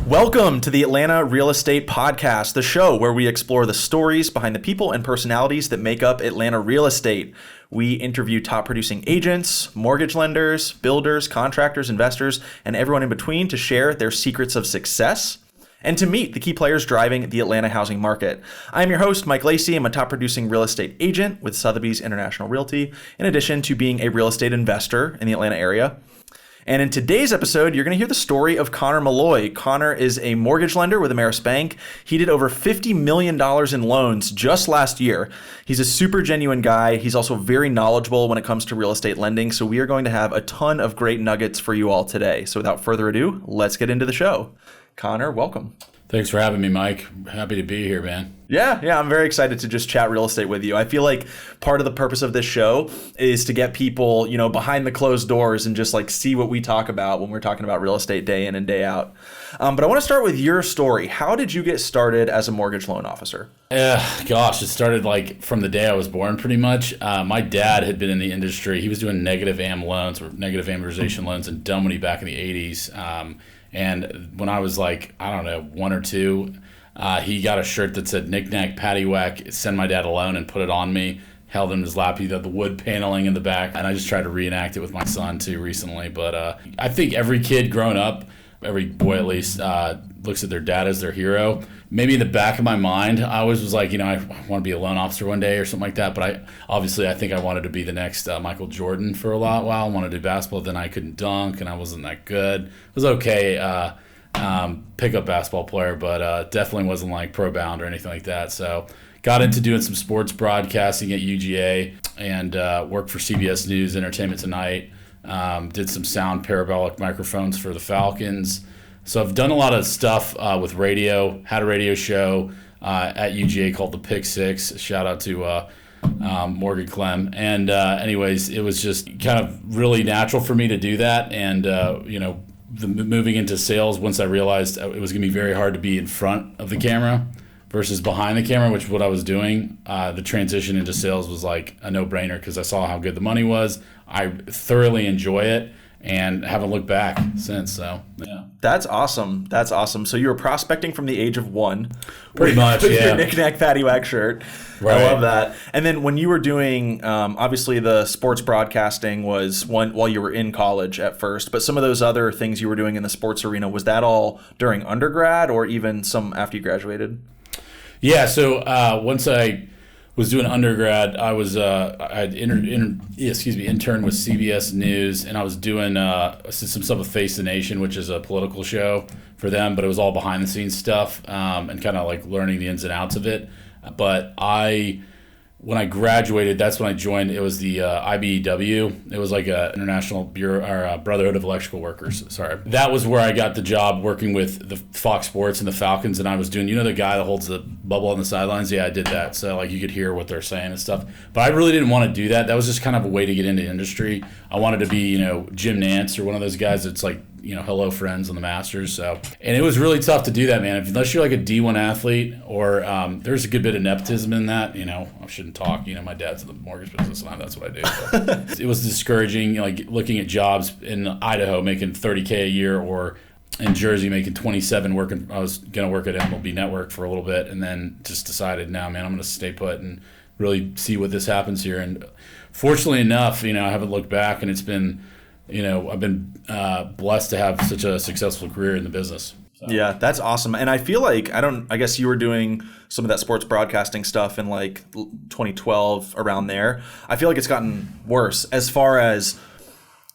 Welcome to the Atlanta Real Estate Podcast, the show where we explore the stories behind the people and personalities that make up Atlanta real estate. We interview top producing agents, mortgage lenders, builders, contractors, investors, and everyone in between to share their secrets of success and to meet the key players driving the Atlanta housing market. I'm your host, Mike Lacey. I'm a top producing real estate agent with Sotheby's International Realty, in addition to being a real estate investor in the Atlanta area. And in today's episode, you're going to hear the story of Conor Malloy. Conor is a mortgage lender with Ameris Bank. He did over $50 million in loans just last year. He's a super genuine guy. He's also very knowledgeable when it comes to real estate lending. So we are going to have a ton of great nuggets for you all today. So without further ado, let's get into the show. Conor, welcome. Thanks for having me, Mike. Happy to be here, man. Yeah, I'm very excited to just chat real estate with you. I feel like part of the purpose of this show is to get people, behind the closed doors and just like see what we talk about when we're talking about real estate day in and day out. But I want to start with your story. How did you get started as a mortgage loan officer? It started like from the day I was born, pretty much. My dad had been in the industry. He was doing negative AM loans or negative amortization loans in Dunwoody back in the 80s. And when I was like, I don't know, 1 or 2, he got a shirt that said knick-knack, paddywhack, send my dad a loan, and put it on me, held it in his lap. He had the wood paneling in the back, and I just tried to reenact it with my son too recently. But I think every kid growing up, every boy at least, looks at their dad as their hero. Maybe in the back of my mind, I always was like, I want to be a loan officer one day or something like that. But I think I wanted to be the next Michael Jordan for a while. I wanted to do basketball. Then I couldn't dunk, and I wasn't that good. It was okay, pickup basketball player, but definitely wasn't like pro bound or anything like that. So got into doing some sports broadcasting at UGA and worked for CBS News, Entertainment Tonight. Did some sound parabolic microphones for the Falcons. So I've done a lot of stuff with radio, had a radio show at UGA called The Pick Six. Shout out to Morgan Clem. And anyways, it was just kind of really natural for me to do that. And, moving into sales, once I realized it was going to be very hard to be in front of the camera versus behind the camera, which is what I was doing, the transition into sales was like a no-brainer because I saw how good the money was. I thoroughly enjoy it and haven't looked back since. So, yeah. That's awesome. So you were prospecting from the age of 1. Pretty much, with yeah. your knick-knack paddywhack shirt. Right. I love that. And then when you were doing, obviously the sports broadcasting was one while you were in college at first, but some of those other things you were doing in the sports arena, was that all during undergrad or even some after you graduated? Yeah, so once I was doing undergrad, I was I interned with CBS News, and I was doing some stuff with Face the Nation, which is a political show for them, but it was all behind the scenes stuff and kind of like learning the ins and outs of it. But when I graduated, that's when I joined. It was the IBEW. It was like a International Bureau or Brotherhood of Electrical Workers. Sorry, that was where I got the job working with the Fox Sports and the Falcons, and I was doing, the guy that holds the bubble on the sidelines. Yeah, I did that. So like you could hear what they're saying and stuff. But I really didn't want to do that. That was just kind of a way to get into industry. I wanted to be, Jim Nantz or one of those guys that's like, hello friends on the Masters. So, and it was really tough to do that, man. Unless you're like a D1 athlete or there's a good bit of nepotism in that, I shouldn't talk, my dad's in the mortgage business and that's what I do. But it was discouraging, like looking at jobs in Idaho making $30K a year or in Jersey making 27 working. I was going to work at MLB Network for a little bit and then just decided, no, man, I'm going to stay put and really see what this happens here. And fortunately enough, I haven't looked back and it's been, I've been blessed to have such a successful career in the business. So. Yeah, that's awesome. And I feel like, I guess you were doing some of that sports broadcasting stuff in like 2012 around there. I feel like it's gotten worse as far as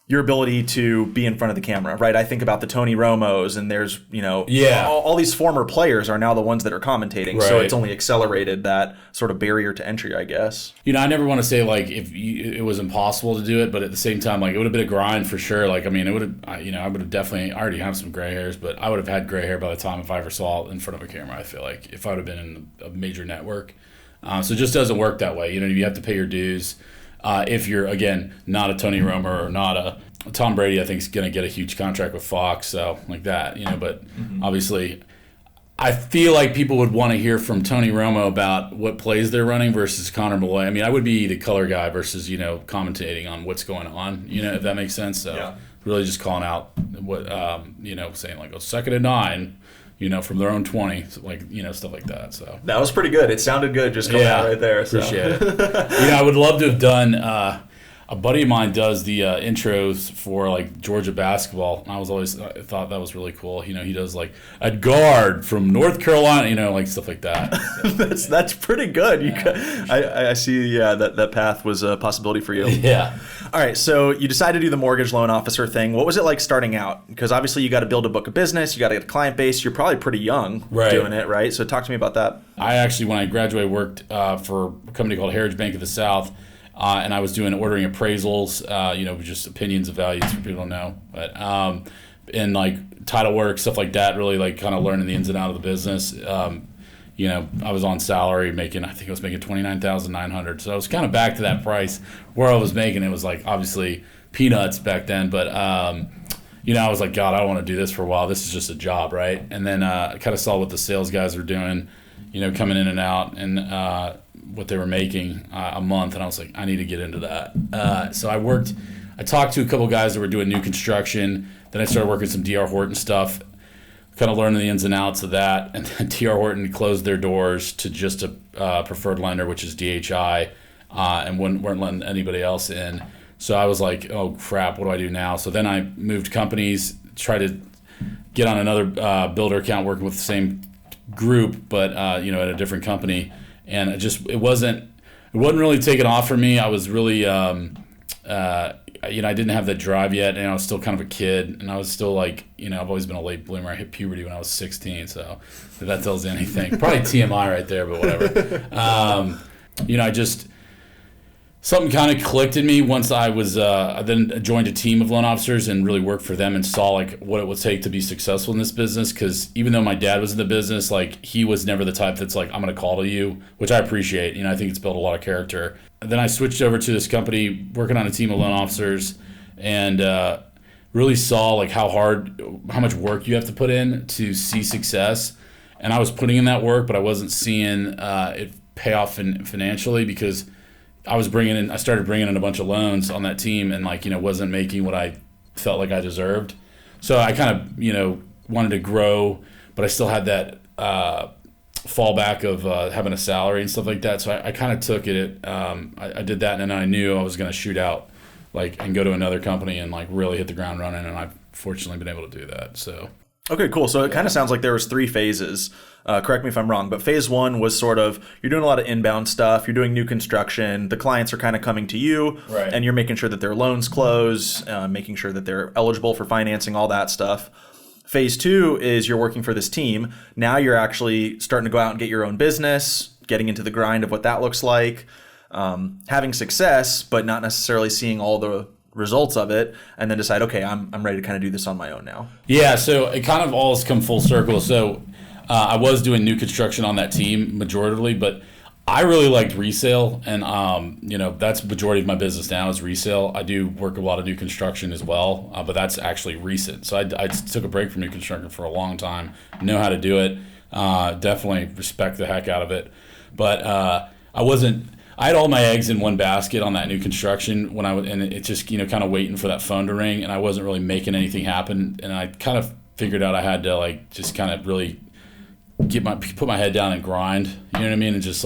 your ability to be in front of the camera, right? I think about the Tony Romos and there's, all these former players are now the ones that are commentating. Right. So it's only accelerated that sort of barrier to entry, I guess. I never want to say like it was impossible to do it, but at the same time, like it would have been a grind for sure. Like, I mean, it would have, I would have definitely, I already have some gray hairs, but I would have had gray hair by the time if I ever saw it in front of a camera, I feel like if I would have been in a major network. So it just doesn't work that way. You have to pay your dues. If you're, again, not a Tony Romo or not a Tom Brady, I think is going to get a huge contract with Fox, so like that, but obviously I feel like people would want to hear from Tony Romo about what plays they're running versus Conor Malloy. I mean, I would be the color guy versus, commentating on what's going on, if that makes sense. So really just calling out what, saying like, 2nd and 9, from their own 20, like, stuff like that. So that was pretty good. It sounded good just coming out right there. So. Appreciate it. I would love to have done. A buddy of mine does the intros for like Georgia basketball, and I thought that was really cool. He does like a guard from North Carolina, like stuff like that. that's pretty good. I see. Yeah, that path was a possibility for you. Yeah. All right, so you decided to do the mortgage loan officer thing. What was it like starting out? Because obviously you got to build a book of business, you got to get a client base. You're probably pretty young doing it, right? So talk to me about that. I actually, when I graduated, worked for a company called Ameris Bank of the South, and I was ordering appraisals, just opinions of values for people who don't know, but and like title work, stuff like that. Really like kind of learning the ins and outs of the business. I was on salary I think I was making $29,900. So I was kind of back to that price where I was making. It was like obviously peanuts back then, but I was like, God, I don't want to do this for a while. This is just a job, right? And then I kind of saw what the sales guys were doing, coming in and out, and what they were making a month, and I was like, I need to get into that. So I talked to a couple guys that were doing new construction. Then I started working some D.R. Horton stuff, kind of learning the ins and outs of that. And then D.R. Horton closed their doors to just a preferred lender, which is DHI, and weren't letting anybody else in. So I was like, oh, crap, what do I do now? So then I moved companies, tried to get on another builder account working with the same group, but, at a different company. And it wasn't really taking off for me. I was really, I didn't have that drive yet, and I was still kind of a kid, and I was still like, I've always been a late bloomer. I hit puberty when I was 16, so if that tells you anything. Probably TMI right there, but whatever. Something kind of clicked in me once I then joined a team of loan officers and really worked for them and saw like what it would take to be successful in this business. Because even though my dad was in the business, like he was never the type that's like, I'm going to call to you, which I appreciate. I think it's built a lot of character. And then I switched over to this company working on a team of loan officers and really saw like how much work you have to put in to see success. And I was putting in that work, but I wasn't seeing it pay off financially because I started bringing in a bunch of loans on that team and wasn't making what I felt like I deserved. So I kind of, wanted to grow, but I still had that fallback of having a salary and stuff like that. So I kind of took it. I did that, and then I knew I was going to shoot out and go to another company and really hit the ground running. And I've fortunately been able to do that. So. Okay, cool. So it kind of sounds like there was 3 phases. Correct me if I'm wrong, but phase 1 was sort of, you're doing a lot of inbound stuff, you're doing new construction, the clients are kind of coming to you, right, and you're making sure that their loans close, making sure that they're eligible for financing, all that stuff. Phase 2 is you're working for this team. Now you're actually starting to go out and get your own business, getting into the grind of what that looks like, having success, but not necessarily seeing all the results of it, and then decide, okay, I'm ready to kind of do this on my own now. Yeah, so it kind of all has come full circle. So I was doing new construction on that team majoritively, but I really liked resale, and that's the majority of my business now is resale. I do work a lot of new construction as well, but that's actually recent. So I took a break from new construction for a long time, know how to do it, definitely respect the heck out of it, but I had all my eggs in one basket on that new construction and it just, kind of waiting for that phone to ring, and I wasn't really making anything happen. And I kind of figured out I had to just kind of really put my head down and grind, you know what I mean? And just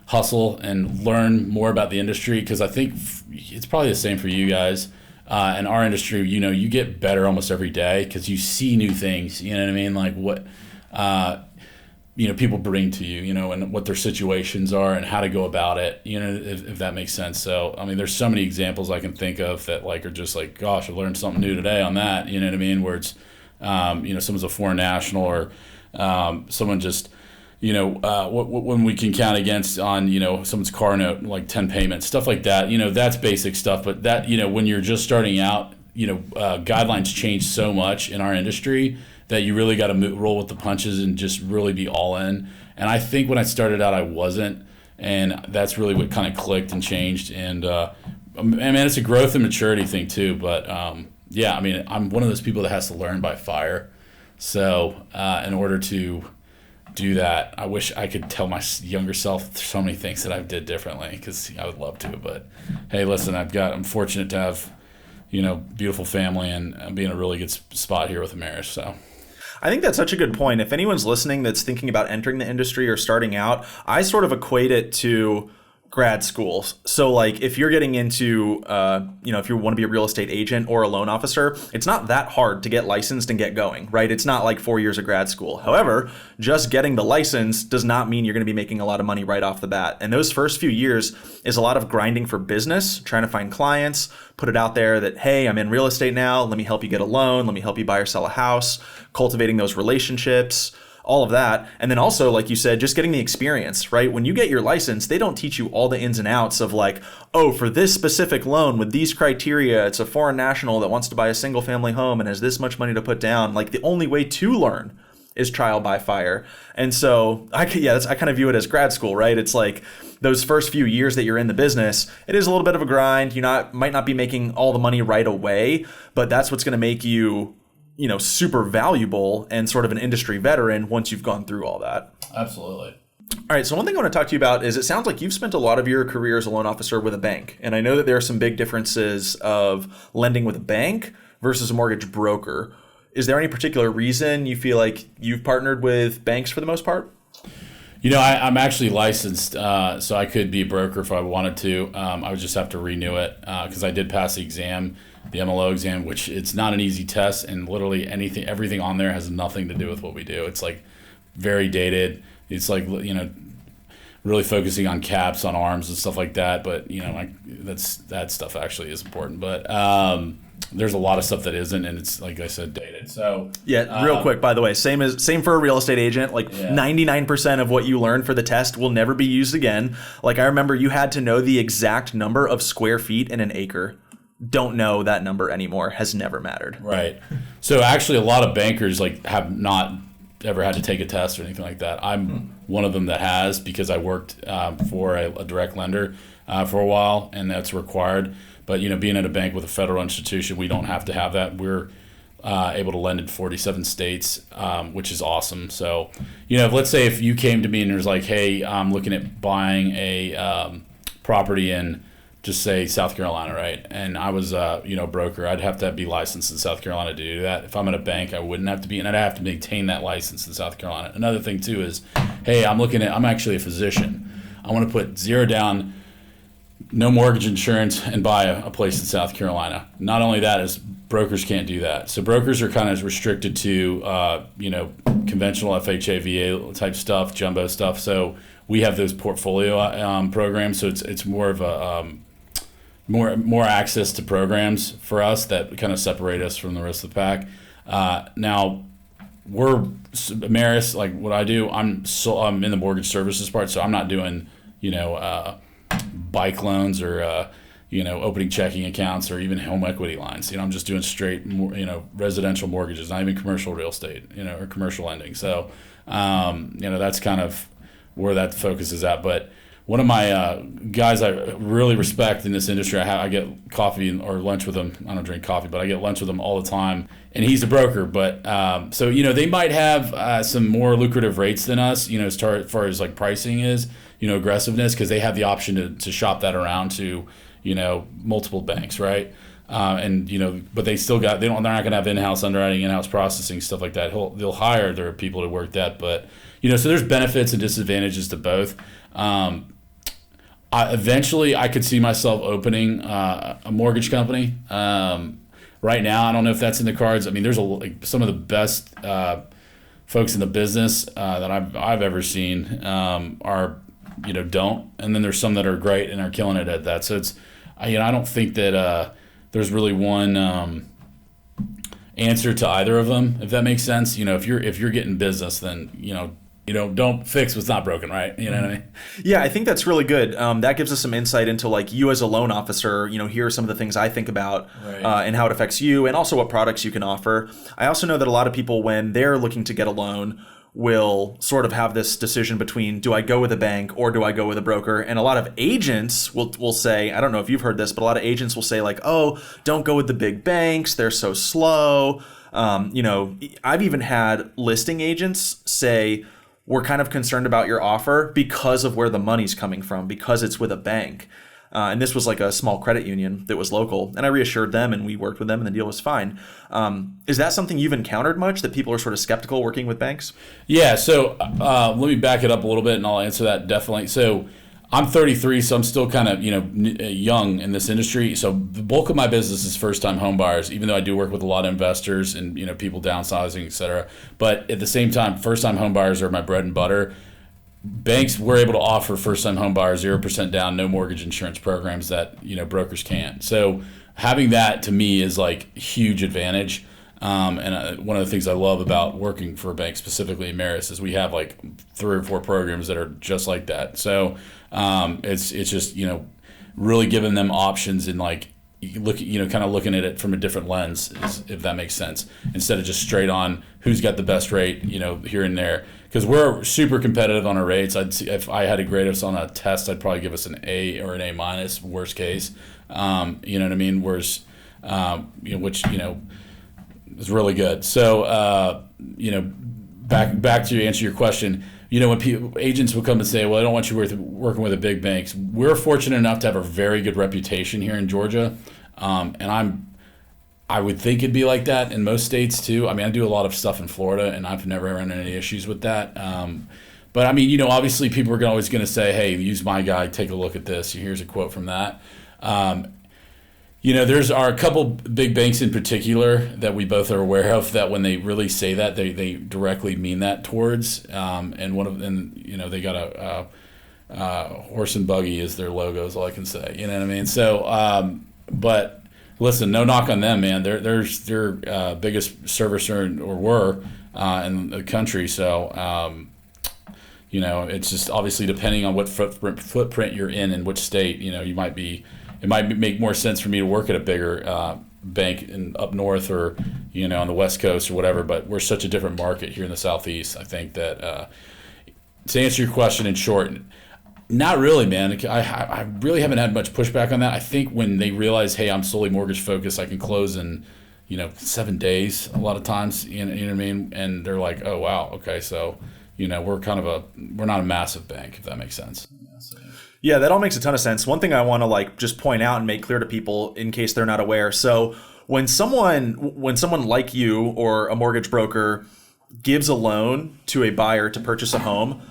hustle and learn more about the industry. Cause I think it's probably the same for you guys. In our industry, you get better almost every day cause you see new things, you know what I mean? Like what, people bring to you, and what their situations are and how to go about it, if that makes sense. So, I mean, there's so many examples I can think of that are just gosh, I learned something new today on that, you know what I mean? Where it's, someone's a foreign national or someone just, when we can count against on, someone's car note, 10 payments, stuff like that, that's basic stuff. But that, when you're just starting out, guidelines change so much in our industry that you really got to roll with the punches and just really be all in. And I think when I started out, I wasn't. And that's really what kind of clicked and changed. And, it's a growth and maturity thing too. But, I'm one of those people that has to learn by fire. So in order to do that, I wish I could tell my younger self so many things that I did differently because I would love to. But, hey, listen, I'm fortunate to have, beautiful family and be in a really good spot here with Ameris. So. I think that's such a good point. If anyone's listening that's thinking about entering the industry or starting out, I sort of equate it to grad school. So like if you're getting into, if you want to be a real estate agent or a loan officer, it's not that hard to get licensed and get going, right? It's not like 4 years of grad school. However, just getting the license does not mean you're going to be making a lot of money right off the bat. And those first few years is a lot of grinding for business, trying to find clients, put it out there that, hey, I'm in real estate now. Let me help you get a loan. Let me help you buy or sell a house, cultivating those relationships, all of that. And then also, like you said, just getting the experience, right? When you get your license, they don't teach you all the ins and outs of like, oh, for this specific loan with these criteria, it's a foreign national that wants to buy a single family home and has this much money to put down. Like the only way to learn is trial by fire. And so I kind of view it as grad school, right? It's like those first few years that you're in the business, it is a little bit of a grind. Might not be making all the money right away, but that's what's going to make you super valuable and sort of an industry veteran once you've gone through all that. Absolutely. All right. So one thing I want to talk to you about is it sounds like you've spent a lot of your career as a loan officer with a bank. And I know that there are some big differences of lending with a bank versus a mortgage broker. Is there any particular reason you feel like you've partnered with banks for the most part? I'm actually licensed, so I could be a broker if I wanted to. I would just have to renew it because I did pass the exam, the MLO exam, which it's not an easy test, and literally everything on there has nothing to do with what we do. It's like very dated. It's like really focusing on caps on arms and stuff like that. But that stuff actually is important. But there's a lot of stuff that isn't, and it's like I said, dated. So real quick, by the way, same for a real estate agent. 99% of what you learn for the test will never be used again. Like I remember you had to know the exact number of square feet in an acre. Don't know that number anymore. Has never mattered. Right. So actually, a lot of bankers have not ever had to take a test or anything like that. I'm one of them that has, because I worked for a direct lender for a while, and that's required. But being at a bank with a federal institution, we don't have to have that. We're able to lend in 47 states, which is awesome. So, let's say if you came to me and was like, hey, I'm looking at buying a property in, just say, South Carolina, right? And I was broker, I'd have to be licensed in South Carolina to do that. If I'm at a bank, I wouldn't have to be, and I'd have to maintain that license in South Carolina. Another thing too is, hey, I'm actually a physician. I want to put zero down, no mortgage insurance, and buy a place in South Carolina. Not only that, is brokers can't do that. So brokers are kind of restricted to conventional FHA, VA type stuff, jumbo stuff. So we have those portfolio programs. So it's more of a more access to programs for us that kind of separate us from the rest of the pack. Now we're Ameris, like what I do. I'm in the mortgage services part, so I'm not doing bike loans or opening checking accounts or even home equity lines. I'm just doing straight residential mortgages, not even commercial real estate, or commercial lending. So that's kind of where that focus is at. But one of my guys I really respect in this industry, I get coffee or lunch with him. I don't drink coffee, but I get lunch with him all the time. And he's a broker, but so they might have some more lucrative rates than us, as far as like pricing is, aggressiveness, because they have the option to shop that around to multiple banks, right? But they still they're not going to have in-house underwriting, in-house processing, stuff like that. They'll hire their people to work that, but so there's benefits and disadvantages to both. Eventually, I could see myself opening a mortgage company. Right now, I don't know if that's in the cards. I mean, there's some of the best folks in the business that I've ever seen are don't, and then there's some that are great and are killing it at that. So it's I don't think that there's really one answer to either of them, if that makes sense. If you're getting business, then don't fix what's not broken, right? You know what I mean? Yeah, I think that's really good. That gives us some insight into like you as a loan officer. Here are some of the things I think about, right, and how it affects you, and also what products you can offer. I also know that a lot of people, when they're looking to get a loan, will sort of have this decision between, do I go with a bank or do I go with a broker? And a lot of agents will say, I don't know if you've heard this, but a lot of agents will say like, oh, don't go with the big banks. They're so slow. I've even had listing agents say, we're kind of concerned about your offer because of where the money's coming from, because it's with a bank. And this was like a small credit union that was local. And I reassured them and we worked with them and the deal was fine. Is that something you've encountered much, that people are sort of skeptical working with banks? Yeah, so let me back it up a little bit and I'll answer that definitely. So I'm 33, so I'm still kind of young in this industry. So the bulk of my business is first-time home buyers, even though I do work with a lot of investors and people downsizing, et cetera. But at the same time, first-time home buyers are my bread and butter. Banks were able to offer first-time home buyers 0% down, no mortgage insurance programs that brokers can't. So having that to me is like huge advantage. And one of the things I love about working for a bank, specifically Ameris, is we have like 3 or 4 programs that are just like that. So it's just really giving them options and like kind of looking at it from a different lens, if that makes sense, instead of just straight on who's got the best rate here and there. Because we're super competitive on our rates. If I had to grade us on a test, I'd probably give us an A or an A minus, worst case. You know what I mean? Whereas which is really good. So back to answer your question. When agents will come and say, well, I don't want you working with the big banks. We're fortunate enough to have a very good reputation here in Georgia. And I would think it'd be like that in most states too. I mean, I do a lot of stuff in Florida and I've never run into any issues with that. But I mean, obviously people are always going to say, hey, use my guy, take a look at this. Here's a quote from that. There's a couple big banks in particular that we both are aware of that when they really say that, they directly mean that towards. And one of them, they got a horse and buggy is their logo, is all I can say. You know what I mean? So, but listen, no knock on them, man. They're biggest servicer or were in the country. So, it's just obviously depending on what footprint you're in which state. It might make more sense for me to work at a bigger bank up north or on the West Coast or whatever. But we're such a different market here in the Southeast. I think that to answer your question in short, not really, man. I really haven't had much pushback on that. I think when they realize, hey, I'm solely mortgage focused, I can close in 7 days a lot of times. You know what I mean? And they're like, oh wow, okay, so we're not a massive bank, if that makes sense. Yeah, that all makes a ton of sense. One thing I want to just point out and make clear to people in case they're not aware. So when someone like you or a mortgage broker gives a loan to a buyer to purchase a home,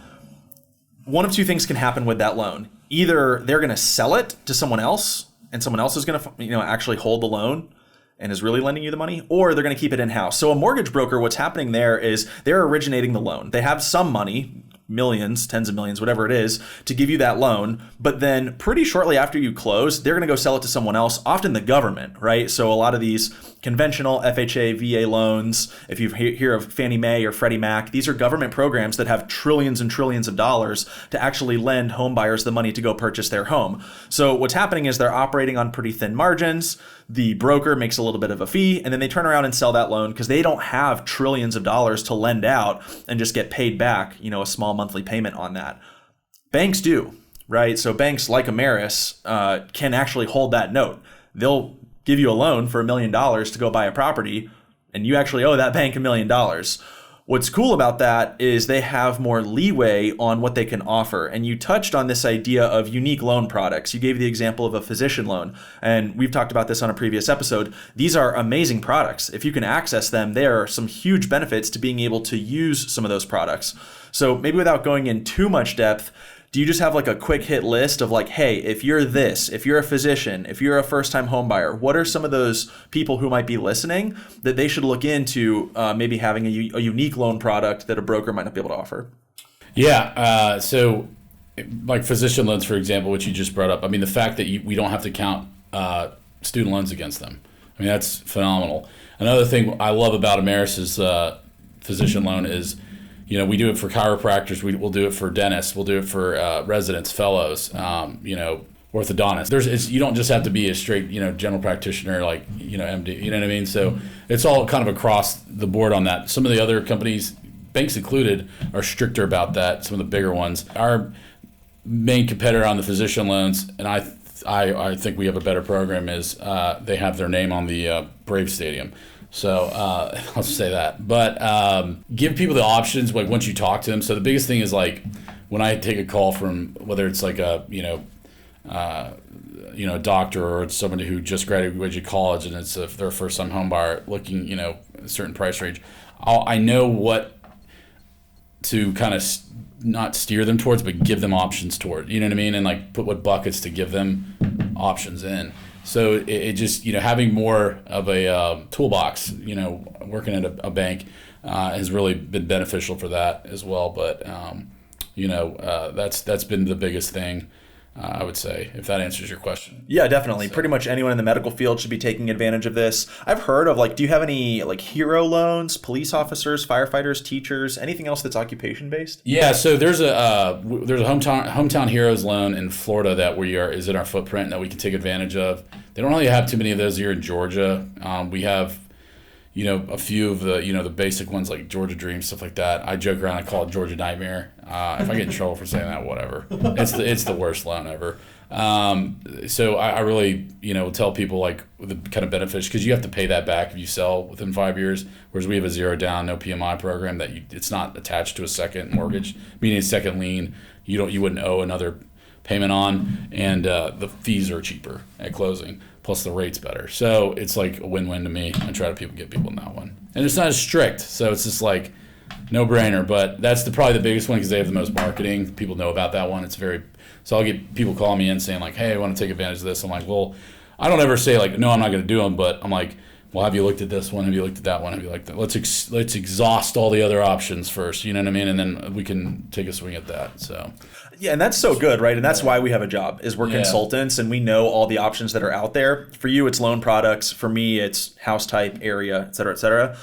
one of 2 things can happen with that loan. Either they're going to sell it to someone else and someone else is going to actually hold the loan and is really lending you the money, or they're going to keep it in-house. So a mortgage broker, what's happening there is they're originating the loan. They have some money, millions, tens of millions, whatever it is, to give you that loan. But then pretty shortly after you close, they're going to go sell it to someone else, often the government, right? So a lot of these conventional FHA, VA loans, if you hear of Fannie Mae or Freddie Mac, these are government programs that have trillions and trillions of dollars to actually lend home buyers the money to go purchase their home. So what's happening is they're operating on pretty thin margins. The broker makes a little bit of a fee, and then they turn around and sell that loan because they don't have trillions of dollars to lend out and just get paid back, a small monthly payment on that. Banks do, right? So banks like Ameris can actually hold that note. They'll give you a loan for $1 million to go buy a property, and you actually owe that bank $1 million. What's cool about that is they have more leeway on what they can offer. And you touched on this idea of unique loan products. You gave the example of a physician loan, and we've talked about this on a previous episode. These are amazing products. If you can access them, there are some huge benefits to being able to use some of those products. So maybe without going in too much depth, do you just have a quick hit list of hey, if you're this, if you're a physician, if you're a first-time home buyer, what are some of those people who might be listening that they should look into maybe having a unique loan product that a broker might not be able to offer? Yeah, so like physician loans, for example, which you just brought up. I mean, the fact that we don't have to count student loans against them. I mean, that's phenomenal. Another thing I love about Ameris' physician loan is, we do it for chiropractors. We'll do it for dentists. We'll do it for residents, fellows, orthodontists. You don't just have to be a straight, general practitioner like, MD. You know what I mean? So it's all kind of across the board on that. Some of the other companies, banks included, are stricter about that. Some of the bigger ones. Our main competitor on the physician loans, and I think we have a better program, is they have their name on the Brave Stadium. So I'll say that. But give people the options once you talk to them. So the biggest thing is when I take a call from, whether it's a doctor or it's somebody who just graduated college and it's their first time home buyer looking, a certain price range, I know what to kind of not steer them towards, but give them options toward, you know what I mean? And like put what buckets to give them options in. So it just, having more of a toolbox, working at a bank has really been beneficial for that as well. But, that's been the biggest thing. I would say, if that answers your question. Yeah, definitely. So, pretty much anyone in the medical field should be taking advantage of this. I've heard of do you have any hero loans, police officers, firefighters, teachers, anything else that's occupation based? Yeah, so there's a hometown heroes loan in Florida that is in our footprint that we can take advantage of. They don't really have too many of those here in Georgia. We have a few of the basic ones like Georgia Dream, stuff like that. I joke around, I call it Georgia Nightmare. If I get in trouble for saying that, whatever. It's the worst loan ever. So I really, tell people the kind of benefits, because you have to pay that back if you sell within 5 years, whereas we have a zero down, no PMI program that it's not attached to a second mortgage, meaning a second lien. You wouldn't owe another payment on, and the fees are cheaper at closing. Plus the rate's better. So it's like a win-win to me. I try to get people in that one. And it's not as strict, so it's just no-brainer. But that's probably the biggest one because they have the most marketing. People know about that one. So I'll get people calling me in saying hey, I want to take advantage of this. I'm like, well, I don't ever say no, I'm not going to do them. But I'm like, well, have you looked at this one? Have you looked at that one? Have you looked at let's exhaust all the other options first. You know what I mean? And then we can take a swing at that. So. Yeah, and that's so good, right? And that's why we have a job, is we're consultants, and we know all the options that are out there. For you, it's loan products. For me, it's house type, area, et cetera, et cetera.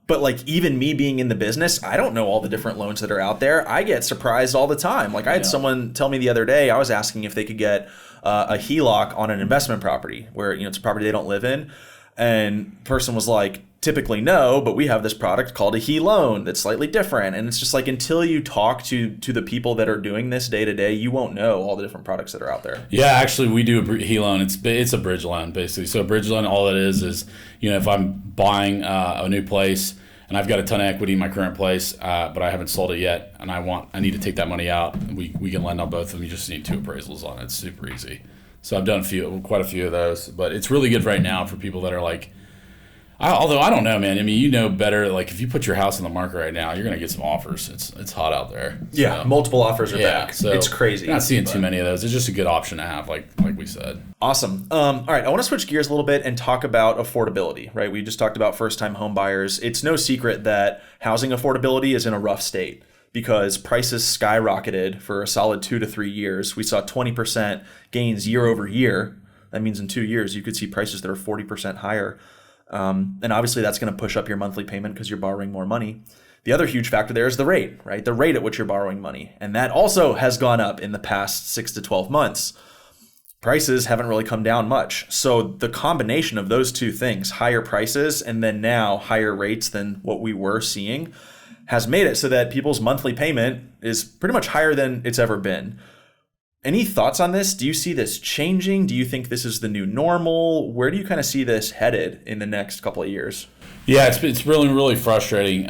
But even me being in the business, I don't know all the different loans that are out there. I get surprised all the time. I had someone tell me the other day, I was asking if they could get a HELOC on an investment property where, it's a property they don't live in. And the person was like, typically no, but we have this product called a HE loan that's slightly different. And it's just until you talk to the people that are doing this day to day, you won't know all the different products that are out there. Yeah, actually we do a HE loan. It's a bridge loan basically. So a bridge loan, all it is, if I'm buying a new place and I've got a ton of equity in my current place, but I haven't sold it yet and I need to take that money out, we can lend on both of them. You just need 2 appraisals on it. It's super easy. So I've done quite a few of those, but it's really good right now for people that are although I don't know, man. I mean, better. If you put your house on the market right now, you're gonna get some offers. It's hot out there. Yeah, multiple offers are back. So it's crazy. Not seeing too many of those. It's just a good option to have, like we said. Awesome. All right, I want to switch gears a little bit and talk about affordability. Right, we just talked about first-time home buyers. It's no secret that housing affordability is in a rough state, because prices skyrocketed for a solid 2 to 3 years. We saw 20% gains year over year. That means in 2 years, you could see prices that are 40% higher. And obviously that's going to push up your monthly payment because you're borrowing more money. The other huge factor there is the rate, right? The rate at which you're borrowing money. And that also has gone up in the past 6 to 12 months. Prices haven't really come down much. So the combination of those two things, higher prices and then now higher rates than what we were seeing, has made it so that people's monthly payment is pretty much higher than it's ever been. Any thoughts on this? Do you see this changing? Do you think this is the new normal? Where do you kind of see this headed in the next couple of years? Yeah, it's really, really frustrating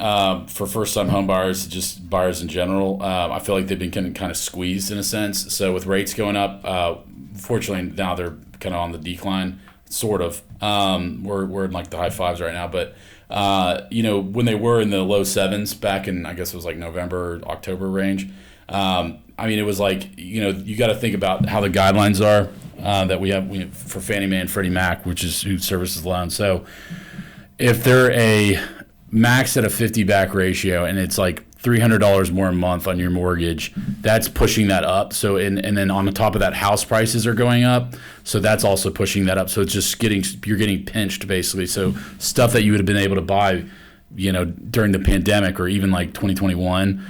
for first-time home buyers, just buyers in general. I feel like they've been kind of squeezed in a sense. So with rates going up, fortunately now they're kind of on the decline, sort of. We're in the high 5s right now, but when they were in the low 7s back in, I guess it was November, October range. It was you got to think about how the guidelines are that we have for Fannie Mae and Freddie Mac, which is who services loans. So if they're a max at a 50 back ratio and it's $300 more a month on your mortgage, that's pushing that up. So and then on the top of that, house prices are going up, so that's also pushing that up. So it's just you're getting pinched basically. So stuff that you would have been able to buy, during the pandemic or even 2021,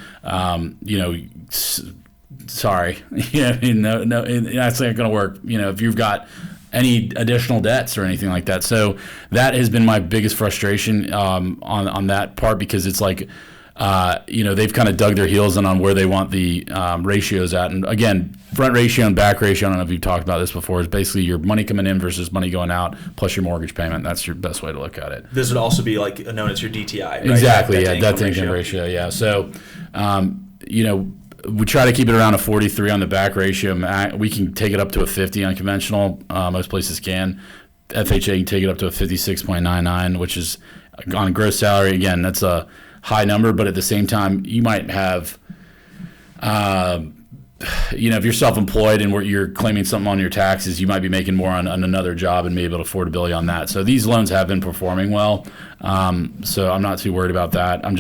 sorry, no, that's not going to work. If you've got any additional debts or anything like that. So that has been my biggest frustration on that part, because it's they've kind of dug their heels in on where they want the ratios at. And again, front ratio and back ratio, I don't know if you've talked about this before, is basically your money coming in versus money going out plus your mortgage payment. That's your best way to look at it. This would also be known as your DTI, right? Exactly, debt to income ratio, yeah. So, we try to keep it around a 43 on the back ratio. We can take it up to a 50 on conventional. Most places can. FHA can take it up to a 56.99, which is on gross salary. Again, that's a high number, but at the same time, you might have, if you're self-employed and you're claiming something on your taxes, you might be making more on another job and be able to affordability on that. So these loans have been performing well. So I'm not too worried about that. I'm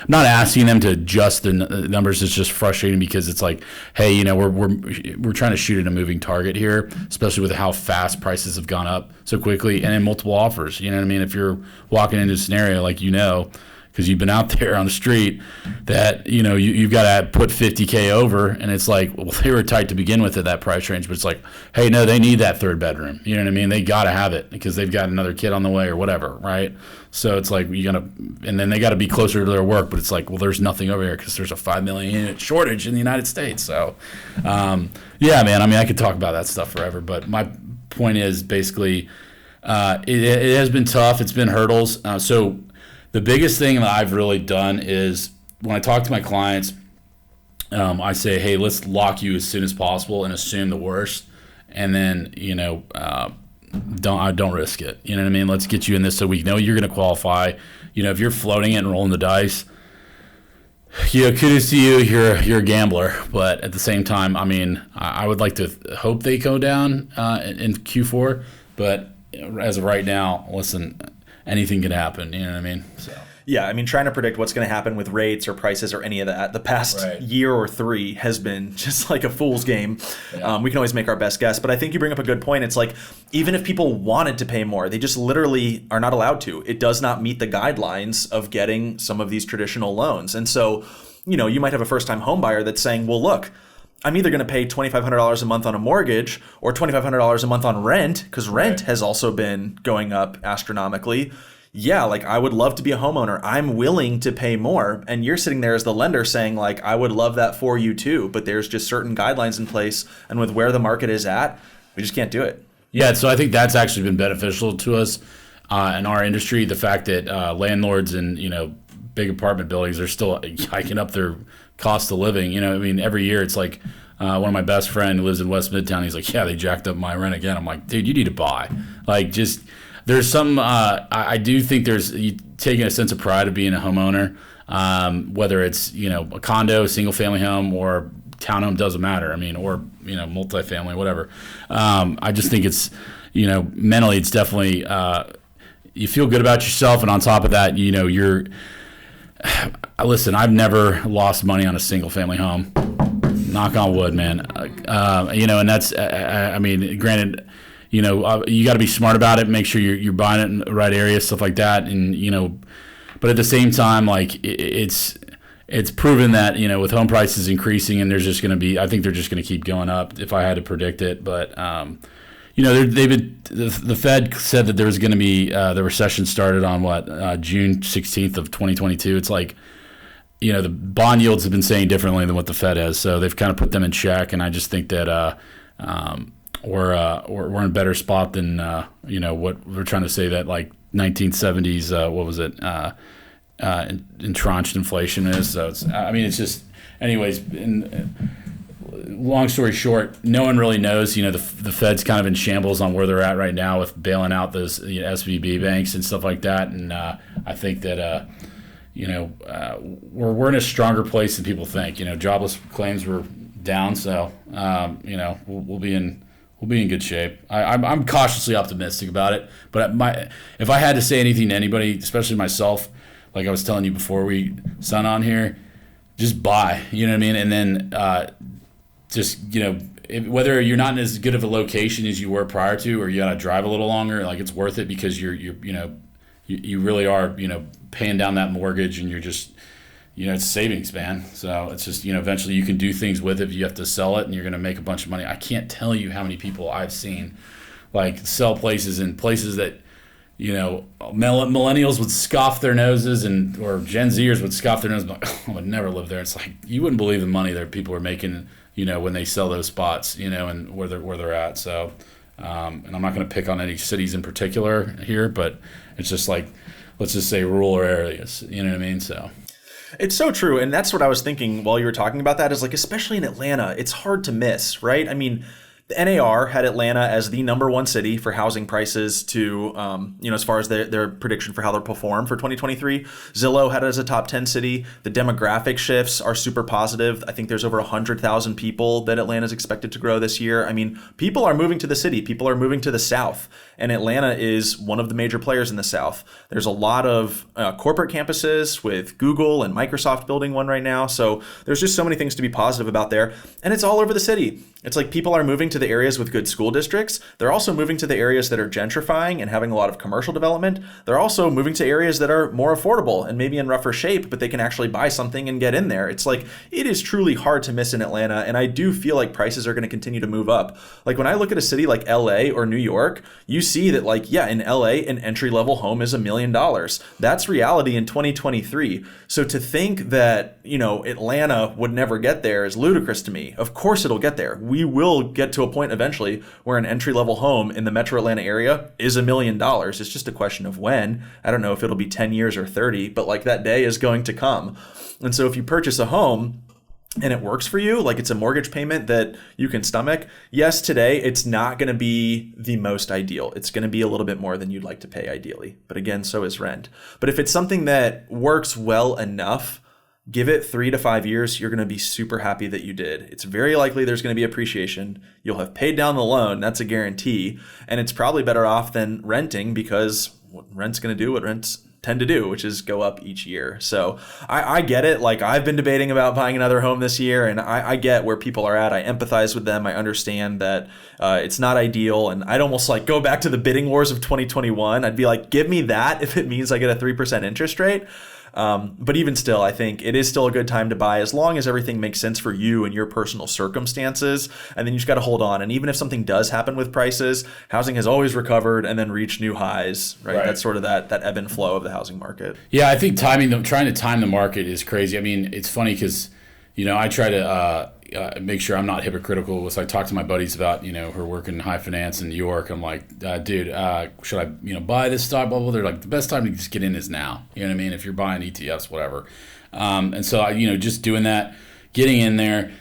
not asking them to adjust the numbers. It's just frustrating because it's like, hey, we're trying to shoot at a moving target here, especially with how fast prices have gone up so quickly and in multiple offers. You know what I mean? If you're walking into a scenario like because you've been out there on the street, that you've got to put 50K over, and it's like, well, they were tight to begin with at that price range, but it's like, hey, no, they need that third bedroom. You know what I mean? They got to have it because they've got another kid on the way or whatever, right? So it's like and then they got to be closer to their work, but it's like, well, there's nothing over here because there's a 5 million unit shortage in the United States. So, yeah, man, I mean, I could talk about that stuff forever, but my point is basically, it has been tough. It's been hurdles. So the biggest thing that I've really done is when I talk to my clients, I say, hey, let's lock you as soon as possible and assume the worst. And then, don't risk it. You know what I mean? Let's get you in this so we know you're going to qualify. If you're floating it and rolling the dice, kudos to you. You're a gambler. But at the same time, I mean, I would like to hope they go down in Q4. But as of right now, listen, anything can happen, you know what I mean? So. Yeah, I mean, trying to predict what's going to happen with rates or prices or any of that the past year or three has been just like a fool's game. Yeah. We can always make our best guess, but I think you bring up a good point. It's like, even if people wanted to pay more, they just literally are not allowed to. It does not meet the guidelines of getting some of these traditional loans. And so, you might have a first-time home buyer that's saying, well, look, I'm either going to pay $2,500 a month on a mortgage or $2,500 a month on rent, because rent has also been going up astronomically. Yeah, like, I would love to be a homeowner. I'm willing to pay more. And you're sitting there as the lender saying, like, I would love that for you too, but there's just certain guidelines in place. And with where the market is at, we just can't do it. Yeah, so I think that's actually been beneficial to us in our industry. The fact that landlords and, big apartment buildings are still hiking up their cost of living. I mean, every year it's like one of my best friend who lives in West Midtown. He's like, yeah, they jacked up my rent again. I'm like, dude, you need to buy. Like, just there's some. I do think there's taking a sense of pride of being a homeowner, whether it's a condo, single family home, or townhome, doesn't matter. I mean, or multifamily, whatever. I just think it's mentally it's definitely you feel good about yourself, and on top of that, you're. Listen, I've never lost money on a single family home. Knock on wood, man. And that's, I mean, granted, you got to be smart about it, make sure you're buying it in the right area, stuff like that. And, but at the same time, like, it's proven that, with home prices increasing, and there's just going to be, I think they're just going to keep going up if I had to predict it. But, the Fed said that there was going to be the recession started on June 16th of 2022. It's like, the bond yields have been saying differently than what the Fed has, so they've kind of put them in check. And I just think that we're in a better spot than what we're trying to say that like 1970s what was it entrenched inflation is. So it's just anyways. Long story short, no one really knows. The Fed's kind of in shambles on where they're at right now with bailing out those SVB banks and stuff like that. And I think that we're in a stronger place than people think. Jobless claims were down, so we'll be in good shape. I'm cautiously optimistic about it. But if I had to say anything to anybody, especially myself, like I was telling you before we signed on here, just buy. You know what I mean? And then. Just, whether you're not in as good of a location as you were prior to, or you got to drive a little longer, like, it's worth it because you really are, paying down that mortgage, and you're just, it's savings, man. So it's just, eventually you can do things with it. You have to sell it and you're going to make a bunch of money. I can't tell you how many people I've seen like sell places in places that, millennials would scoff their noses or Gen Zers would scoff their noses. Like, I would never live there. It's like, you wouldn't believe the money that people are making, when they sell those spots, and where they're at. So, and I'm not going to pick on any cities in particular here, but it's just like, let's just say rural areas, you know what I mean? So. It's so true. And that's what I was thinking while you were talking about that is like, especially in Atlanta, it's hard to miss, right? I mean, the NAR had Atlanta as the number one city for housing prices to, as far as their prediction for how they'll perform for 2023. Zillow had it as a top 10 city. The demographic shifts are super positive. I think there's over 100,000 people that Atlanta is expected to grow this year. I mean, people are moving to the city. People are moving to the South. And Atlanta is one of the major players in the South. There's a lot of corporate campuses with Google and Microsoft building one right now. So there's just so many things to be positive about there. And it's all over the city. It's like people are moving to the areas with good school districts. They're also moving to the areas that are gentrifying and having a lot of commercial development. They're also moving to areas that are more affordable and maybe in rougher shape, but they can actually buy something and get in there. It's like, it is truly hard to miss in Atlanta. And I do feel like prices are going to continue to move up. Like when I look at a city like LA or New York, you see that like, yeah, in LA, an entry-level home is $1 million. That's reality in 2023. So to think that, Atlanta would never get there is ludicrous to me. Of course it'll get there. We will get to a point eventually where an entry-level home in the metro Atlanta area is $1 million. It's just a question of when. I don't know if it'll be 10 years or 30, but like that day is going to come. And so if you purchase a home and it works for you, like it's a mortgage payment that you can stomach, yes, today it's not going to be the most ideal. It's going to be a little bit more than you'd like to pay ideally. But again, so is rent. But if it's something that works well enough, give it 3 to 5 years, you're going to be super happy that you did. It's very likely there's going to be appreciation. You'll have paid down the loan. That's a guarantee. And it's probably better off than renting because rent's going to do what rents tend to do, which is go up each year. So I get it. Like I've been debating about buying another home this year and I get where people are at. I empathize with them. I understand that it's not ideal. And I'd almost like go back to the bidding wars of 2021. I'd be like, give me that if it means I get a 3% interest rate. But even still, I think it is still a good time to buy as long as everything makes sense for you and your personal circumstances. And then you just got to hold on. And even if something does happen with prices, housing has always recovered and then reached new highs, right? That's sort of that ebb and flow of the housing market. Yeah, I think trying to time the market is crazy. I mean, it's funny because, I try to make sure I'm not hypocritical. So I talk to my buddies about, who are working in high finance in New York. I'm like, dude, should I, buy this stock bubble? They're like, the best time to just get in is now. You know what I mean? If you're buying ETFs, whatever. And so, just doing that, getting in there.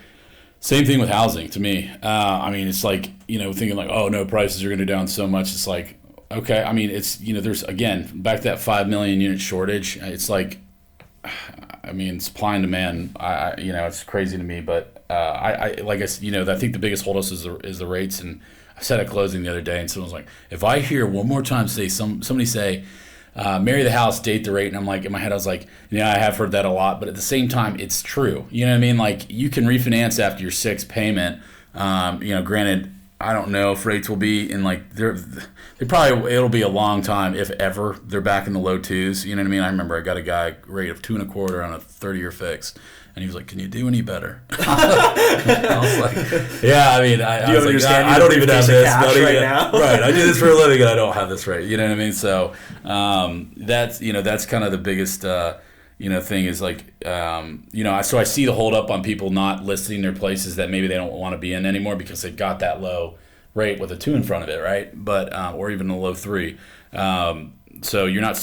Same thing with housing to me. It's like, thinking like, oh, no, prices are going to go down so much. It's like, okay. I mean, it's, there's, again, back to that 5 million unit shortage. It's like, supply and demand. It's crazy to me, but I think the biggest holdup is the rates. And I said at closing the other day, and someone was like, if I hear one more time somebody say, marry the house, date the rate, and I'm like, in my head, I was like, I have heard that a lot, but at the same time, it's true. You know what I mean? Like you can refinance after your sixth payment. Granted, I don't know if rates will be in like it'll be a long time if ever they're back in the low twos. You know what I mean? I remember I got a guy rate of 2.25 on a 30-year fix, and he was like, "Can you do any better?" I was like, "Yeah, I don't even have this right now." Right, I do this for a living, and I don't have this rate. You know what I mean? So that's kind of the biggest. Thing is like, so I see the hold up on people not listing their places that maybe they don't want to be in anymore because they've got that low rate with a 2 in front of it, right? But or even a low 3. So you weren't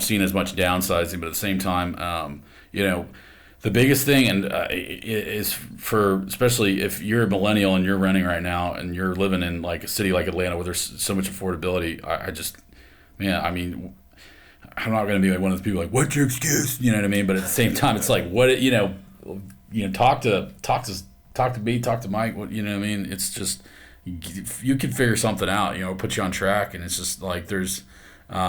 seeing as much downsizing, but at the same time, the biggest thing is for, especially if you're a millennial and you're renting right now and you're living in like a city like Atlanta where there's so much affordability. I'm not going to be like one of those people like, what's your excuse? You know what I mean? But at the same time, it's like, what, talk to me, talk to Mike. What, you know what I mean? It's just, you can figure something out, put you on track. And it's just like, there's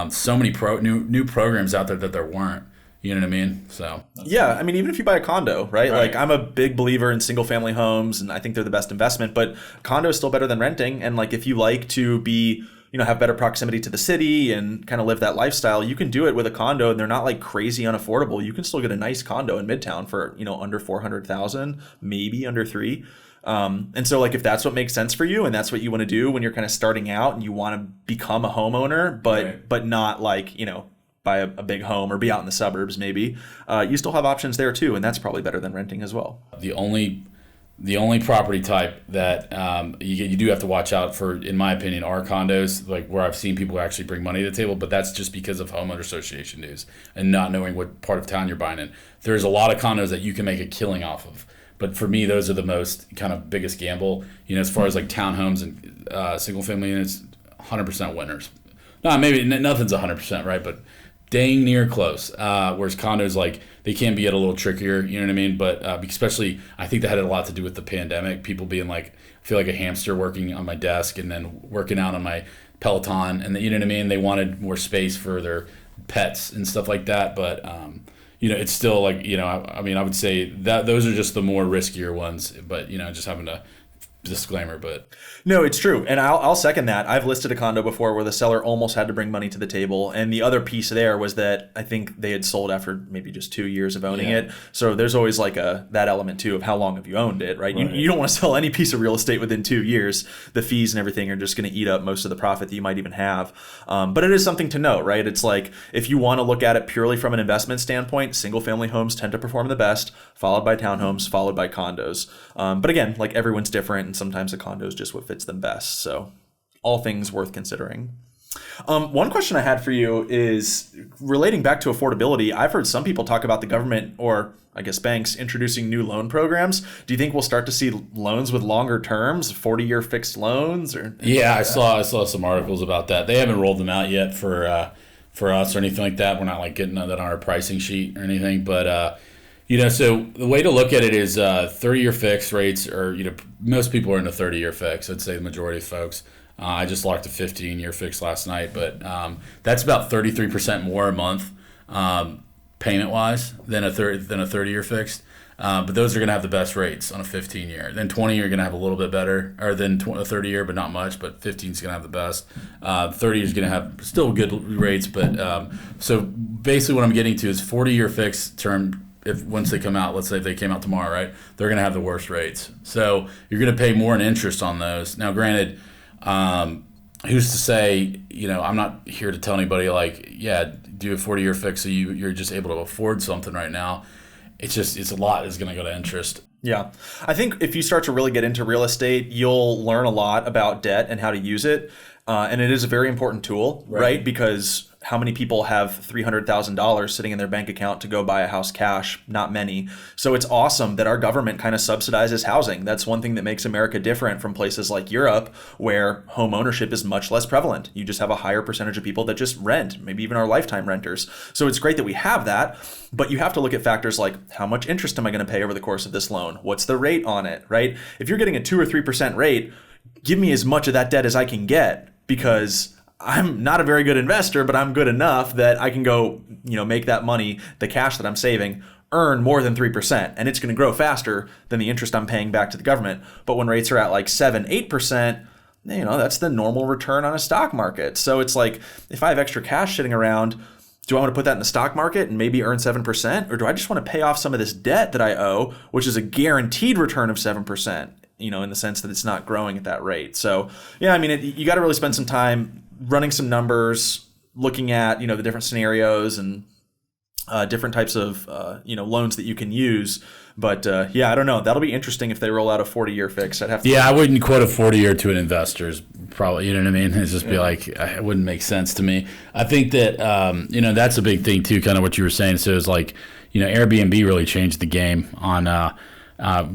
so many new programs out there that there weren't. You know what I mean? So yeah, even if you buy a condo, right? Like I'm a big believer in single family homes and I think they're the best investment, but condo is still better than renting. And like, if you like to be, have better proximity to the city and kind of live that lifestyle, you can do it with a condo and they're not like crazy unaffordable. You can still get a nice condo in Midtown for, under 400,000, maybe under 3. And so like, if that's what makes sense for you and that's what you want to do when you're kind of starting out and you want to become a homeowner, but not like, buy a big home or be out in the suburbs, maybe, you still have options there too. And that's probably better than renting as well. The only The only property type that you do have to watch out for, in my opinion, are condos, like where I've seen people actually bring money to the table, but that's just because of homeowner association dues and not knowing what part of town you're buying in. There's a lot of condos that you can make a killing off of, but for me, those are the most kind of biggest gamble. As far as like townhomes and single family units, 100% winners. No, maybe nothing's 100%, right? But dang near close. Whereas condos, like, they can be a little trickier, you know what I mean? But especially, I think that had a lot to do with the pandemic. People being like, I feel like a hamster working on my desk and then working out on my Peloton, and you know what I mean? They wanted more space for their pets and stuff like that. But it's still like, I mean, I would say that those are just the more riskier ones. But just having to disclaimer, but no, it's true, and I'll second that. I've listed a condo before where the seller almost had to bring money to the table, and the other piece there was that I think they had sold after maybe just 2 years of owning it. So there's always like that element too of how long have you owned it, right? You don't want to sell any piece of real estate within 2 years. The fees and everything are just going to eat up most of the profit that you might even have. But it is something to note, right? It's like if you want to look at it purely from an investment standpoint, single family homes tend to perform the best, followed by townhomes, followed by condos. But again, like everyone's different, and sometimes a condo is just what fits them best. So all things worth considering. One question I had for you is relating back to affordability. I've heard some people talk about the government, or I guess banks, introducing new loan programs. Do you think we'll start to see loans with longer terms, 40-year fixed loans? Or yeah, I saw some articles about that. They haven't rolled them out yet for us or anything like that. We're not like getting that on our pricing sheet or anything, but so the way to look at it is 30-year fixed rates, or most people are in a 30-year fix. I'd say the majority of folks. I just locked a 15-year fix last night, but that's about 33% more a month payment-wise than a 30-year fixed. But those are going to have the best rates on a 15-year. Then 20 are going to have a little bit better, or than a 30-year, but not much. But 15 is going to have the best. 30 is going to have still good rates, but so basically what I'm getting to is 40-year fixed term. If once they come out, let's say if they came out tomorrow, right, they're going to have the worst rates. So you're going to pay more in interest on those. Now, granted, who's to say, I'm not here to tell anybody like, yeah, do a 40-year fix so you're just able to afford something right now. It's a lot is going to go to interest. Yeah. I think if you start to really get into real estate, you'll learn a lot about debt and how to use it. And it is a very important tool, right? Because how many people have $300,000 sitting in their bank account to go buy a house cash? Not many. So it's awesome that our government kind of subsidizes housing. That's one thing that makes America different from places like Europe, where home ownership is much less prevalent. You just have a higher percentage of people that just rent, maybe even are lifetime renters. So it's great that we have that, but you have to look at factors like, how much interest am I going to pay over the course of this loan? What's the rate on it, right? If you're getting a 2 or 3% rate, give me as much of that debt as I can get, because I'm not a very good investor, but I'm good enough that I can go, make that money, the cash that I'm saving, earn more than 3%. And it's going to grow faster than the interest I'm paying back to the government. But when rates are at like 7, 8%, that's the normal return on a stock market. So it's like, if I have extra cash sitting around, do I want to put that in the stock market and maybe earn 7%? Or do I just want to pay off some of this debt that I owe, which is a guaranteed return of 7%? In the sense that it's not growing at that rate. So, yeah, I mean, you got to really spend some time running some numbers, looking at, the different scenarios and different types of, loans that you can use. But, I don't know. That'll be interesting if they roll out a 40-year fix. I'd have to. Yeah, I wouldn't quote a 40-year to an investor's probably, you know what I mean? It'd just be like, it wouldn't make sense to me. I think that, that's a big thing too, kind of what you were saying. So it's like, Airbnb really changed the game on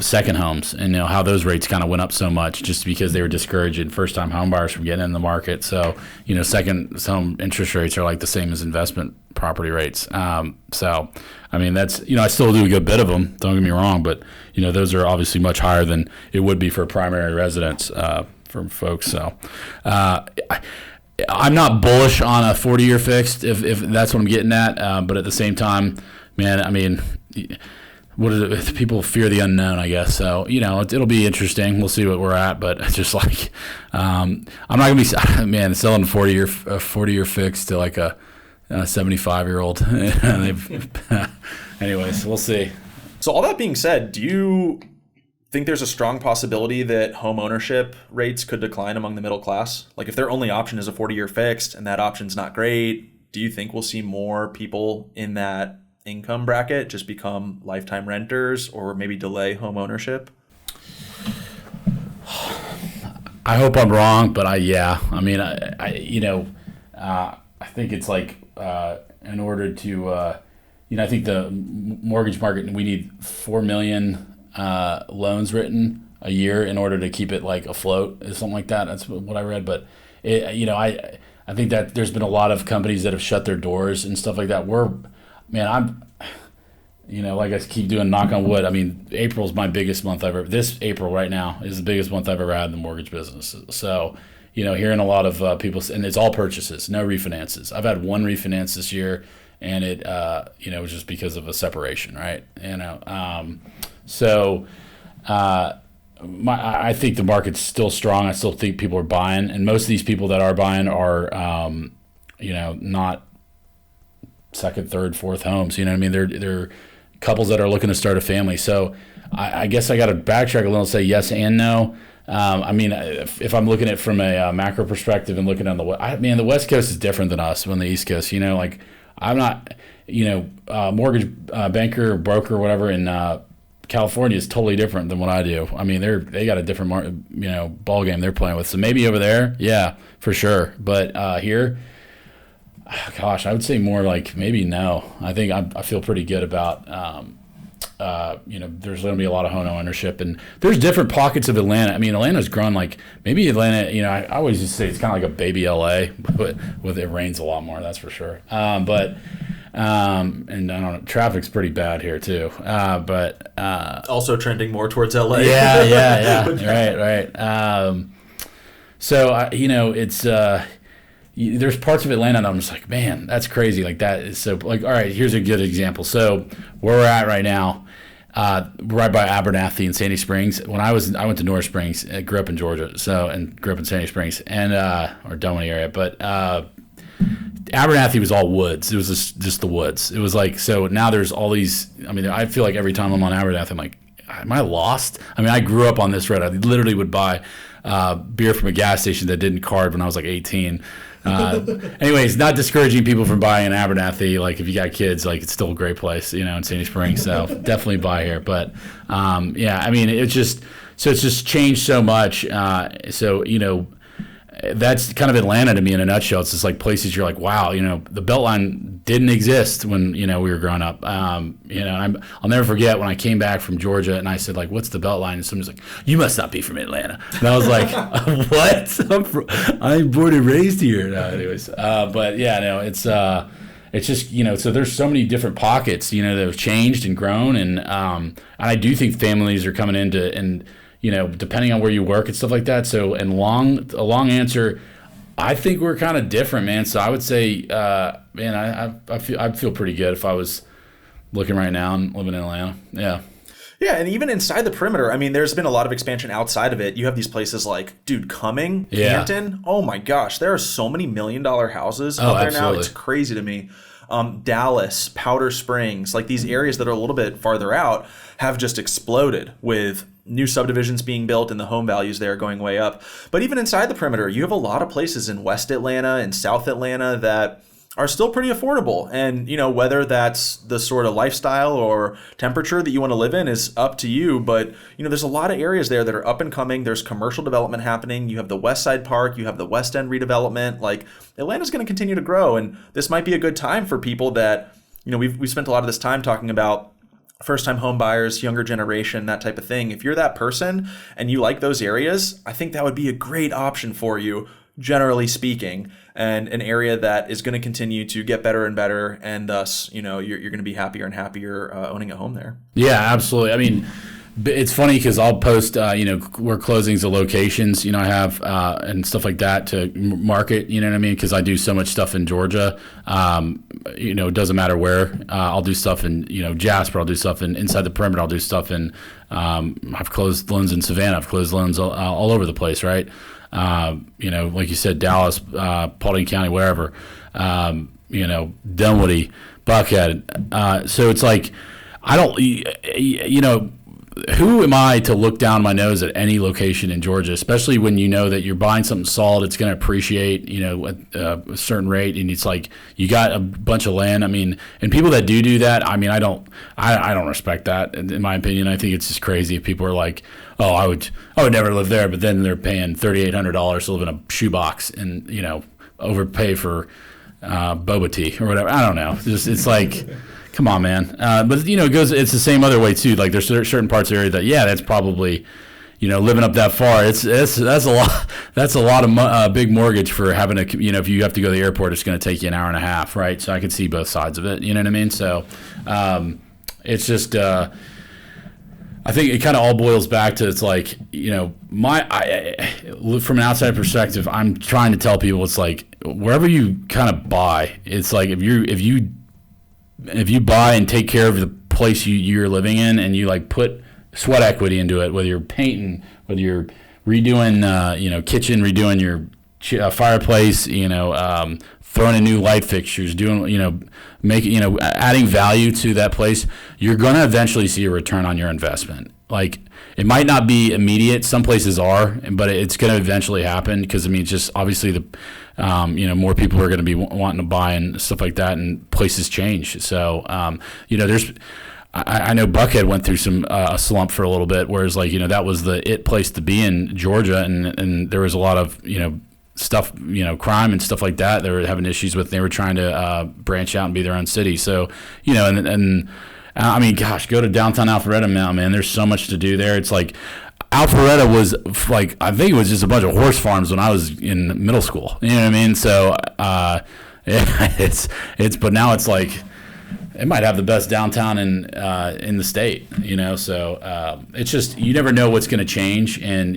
second homes, and how those rates kind of went up so much just because they were discouraging first-time home buyers from getting in the market. So second home interest rates are like the same as investment property rates. So I mean, that's I still do a good bit of them, don't get me wrong, but those are obviously much higher than it would be for a primary residence for folks. So I'm not bullish on a 40-year fixed if that's what I'm getting at, but at the same time, man, I mean, what is it? People fear the unknown, I guess. So, it'll be interesting. We'll see what we're at, but it's just like, I'm not going to be, selling a 40-year fix to like a 75-year-old. Anyways, we'll see. So all that being said, do you think there's a strong possibility that home ownership rates could decline among the middle class? Like if their only option is a 40-year fixed and that option's not great, do you think we'll see more people in that income bracket just become lifetime renters or maybe delay home ownership? I hope I'm wrong, but I mean, I think it's like in order to, I think the mortgage market, we need 4 million loans written a year in order to keep it like afloat, is something like that. That's what I read. But I think that there's been a lot of companies that have shut their doors and stuff like that. Like I keep doing knock on wood. I mean, April's my biggest month ever. This April right now is the biggest month I've ever had in the mortgage business. So, hearing a lot of people, and it's all purchases, no refinances. I've had one refinance this year, and it, was just because of a separation, right? I think the market's still strong. I still think people are buying, and most of these people that are buying are, not second, third, fourth homes. You know what I mean? They're couples that are looking to start a family. So I guess I got to backtrack a little and say yes and no. If I'm looking at it from a macro perspective and looking on the West Coast is different than us on the East Coast. I'm not, mortgage banker, broker, whatever in California is totally different than what I do. I mean, they got a different ball game they're playing with. So maybe over there, yeah, for sure. But here, gosh, I would say more like maybe no. I think I feel pretty good about there's going to be a lot of home ownership, and there's different pockets of Atlanta. I mean, Atlanta's grown like maybe Atlanta. I always just say it's kind of like a baby LA, but with it rains a lot more. That's for sure. And I don't know, traffic's pretty bad here too. But also trending more towards LA. Yeah. Right. It's. There's parts of Atlanta that I'm just like, man, that's crazy. Like that is so like, all right, here's a good example. So where we're at right now, right by Abernathy and Sandy Springs. When I went to North Springs, I grew up in Georgia, and grew up in Sandy Springs and or Dunwoody area. But Abernathy was all woods. It was just the woods. It was like, so now there's all these. I mean, I feel like every time I'm on Abernathy, I'm like, am I lost? I mean, I grew up on this road. I literally would buy beer from a gas station that didn't card when I was like 18. Anyways, not discouraging people from buying in Abernathy. Like if you got kids, like it's still a great place, in Sandy Springs. So definitely buy here. But I mean, it's just changed so much. That's kind of Atlanta to me in a nutshell. It's just like places you're like, wow, the Beltline didn't exist when, we were growing up. I'll never forget when I came back from Georgia and I said, like, what's the Beltline? And someone's like, you must not be from Atlanta. And I was like, what? I'm born and raised here. No, anyways. It's just, so there's so many different pockets, that have changed and grown. And I do think families are coming into, and, depending on where you work and stuff like that. So, a long answer, I think we're kind of different, man. So I would say, I'd feel pretty good if I was looking right now and living in Atlanta. Yeah. Yeah, and even inside the perimeter, I mean, there's been a lot of expansion outside of it. You have these places like, Cumming, Canton. Oh my gosh, there are so many $1 million houses out there now. It's crazy to me. Dallas, Powder Springs, like these areas that are a little bit farther out have just exploded with new subdivisions being built and the home values there going way up. But even inside the perimeter, you have a lot of places in West Atlanta and South Atlanta that are still pretty affordable. And, whether that's the sort of lifestyle or temperature that you want to live in is up to you. But, there's a lot of areas there that are up and coming. There's commercial development happening. You have the West Side Park. You have the West End redevelopment. Like, Atlanta's going to continue to grow. And this might be a good time for people that, we've spent a lot of this time talking about first-time home buyers, younger generation, that type of thing. If you're that person and you like those areas, I think that would be a great option for you, generally speaking, and an area that is going to continue to get better and better, and thus, you're going to be happier and happier owning a home there. Yeah, absolutely. I mean, it's funny because I'll post, where closings of locations, I have, and stuff like that to market, you know what I mean? Because I do so much stuff in Georgia. It doesn't matter where. I'll do stuff in, Jasper. I'll do stuff inside the perimeter. I'll do stuff in, I've closed loans in Savannah. I've closed loans all over the place, right? Like you said, Dallas, Paulding County, wherever, Dunwoody, Buckhead. So it's like, I don't, who am I to look down my nose at any location in Georgia, especially when you know that you're buying something solid, it's going to appreciate, at a certain rate, and it's like you got a bunch of land. I mean, and people that do that, I mean, I don't respect that. In my opinion, I think it's just crazy if people are like, oh, I would never live there, but then they're paying $3,800 to live in a shoebox and overpay for boba tea or whatever. I don't know. It's like. Come on, man. But it's the same other way too. Like there's certain parts of the area that, that's probably, living up that far. That's a lot. That's a lot of big mortgage for having a, if you have to go to the airport, it's going to take you an hour and a half, right? So I can see both sides of it. You know what I mean? So it's just, I think it kind of all boils back to, it's like, from an outside perspective, I'm trying to tell people, it's like wherever you kind of buy, it's like if you buy and take care of the place you're living in, and you like put sweat equity into it, whether you're painting, whether you're redoing, kitchen, redoing your fireplace, throwing in new light fixtures, doing, adding value to that place, you're going to eventually see a return on your investment. Like it might not be immediate. Some places are, but it's going to eventually happen because, it's just obviously more people are going to be wanting to buy and stuff like that, and places change. So, I know Buckhead went through a slump for a little bit, whereas that was the place to be in Georgia, and there was a lot of, stuff, crime and stuff like that they were having issues with. They were trying to branch out and be their own city. So, I mean, gosh, go to downtown Alpharetta now, man. There's so much to do there. It's like Alpharetta was like, I think it was just a bunch of horse farms when I was in middle school. You know what I mean? So but now it's like it might have the best downtown in the state. So it's just, you never know what's going to change, and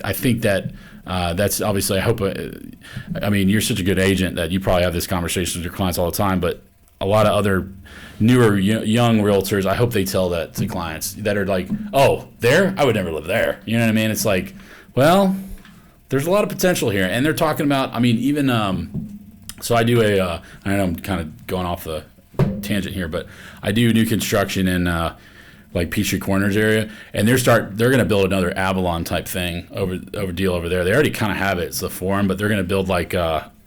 I think that. That's obviously, I hope, you're such a good agent that you probably have this conversation with your clients all the time, but a lot of other newer young realtors, I hope they tell that to clients that are like, oh, there? I would never live there. You know what I mean? It's like, well, there's a lot of potential here. And they're talking about, so I do I know I'm kind of going off the tangent here, but I do new construction in like Peachtree Corners area, and they're going to build another Avalon type thing over there. They already kind of have it. It's the Forum, but they're going to build like